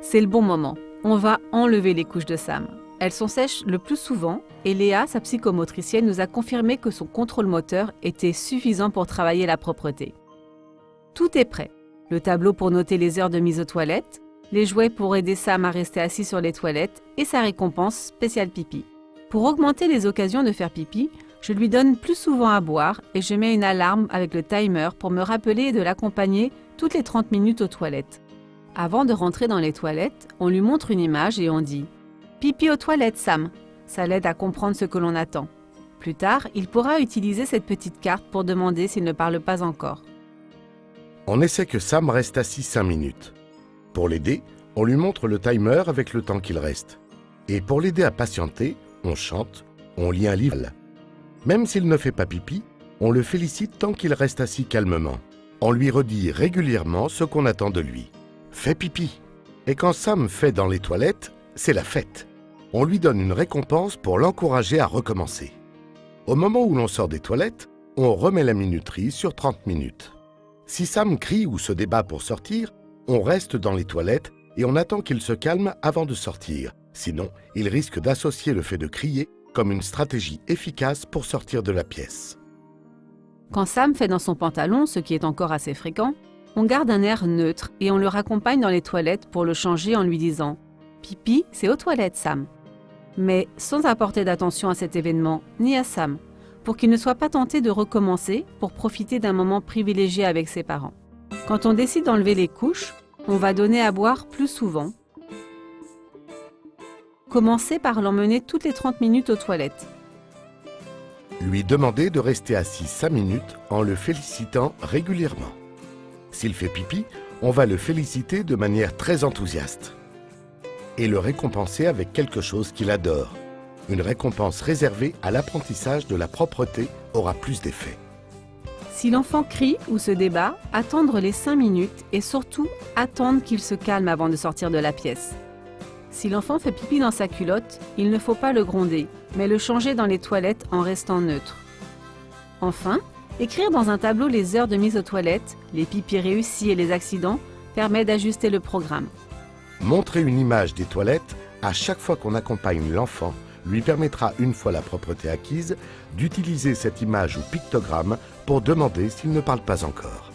C'est le bon moment. On va enlever les couches de Sam. Elles sont sèches le plus souvent et Léa, sa psychomotricienne, nous a confirmé que son contrôle moteur était suffisant pour travailler la propreté. Tout est prêt. Le tableau pour noter les heures de mise aux toilettes, les jouets pour aider Sam à rester assis sur les toilettes et sa récompense spéciale pipi. Pour augmenter les occasions de faire pipi, je lui donne plus souvent à boire et je mets une alarme avec le timer pour me rappeler de l'accompagner toutes les 30 minutes aux toilettes. Avant de rentrer dans les toilettes, on lui montre une image et on dit « Pipi aux toilettes, Sam !» Ça l'aide à comprendre ce que l'on attend. Plus tard, il pourra utiliser cette petite carte pour demander s'il ne parle pas encore. On essaie que Sam reste assis 5 minutes. Pour l'aider, on lui montre le timer avec le temps qu'il reste. Et pour l'aider à patienter, on chante, on lit un livre. Même s'il ne fait pas pipi, on le félicite tant qu'il reste assis calmement. On lui redit régulièrement ce qu'on attend de lui. Fais pipi. Et quand Sam fait dans les toilettes, c'est la fête. On lui donne une récompense pour l'encourager à recommencer. Au moment où l'on sort des toilettes, on remet la minuterie sur 30 minutes. Si Sam crie ou se débat pour sortir, on reste dans les toilettes et on attend qu'il se calme avant de sortir. Sinon, il risque d'associer le fait de crier comme une stratégie efficace pour sortir de la pièce. Quand Sam fait dans son pantalon, ce qui est encore assez fréquent, on garde un air neutre et on le raccompagne dans les toilettes pour le changer en lui disant « Pipi, c'est aux toilettes, Sam !» Mais sans apporter d'attention à cet événement, ni à Sam, pour qu'il ne soit pas tenté de recommencer pour profiter d'un moment privilégié avec ses parents. Quand on décide d'enlever les couches, on va donner à boire plus souvent. Commencez par l'emmener toutes les 30 minutes aux toilettes. Lui demander de rester assis 5 minutes en le félicitant régulièrement. S'il fait pipi, on va le féliciter de manière très enthousiaste. Et le récompenser avec quelque chose qu'il adore. Une récompense réservée à l'apprentissage de la propreté aura plus d'effet. Si l'enfant crie ou se débat, attendre les 5 minutes et surtout attendre qu'il se calme avant de sortir de la pièce. Si l'enfant fait pipi dans sa culotte, il ne faut pas le gronder, mais le changer dans les toilettes en restant neutre. Enfin, écrire dans un tableau les heures de mise aux toilettes, les pipis réussis et les accidents permet d'ajuster le programme. Montrer une image des toilettes à chaque fois qu'on accompagne l'enfant lui permettra, une fois la propreté acquise, d'utiliser cette image ou pictogramme pour demander s'il ne parle pas encore.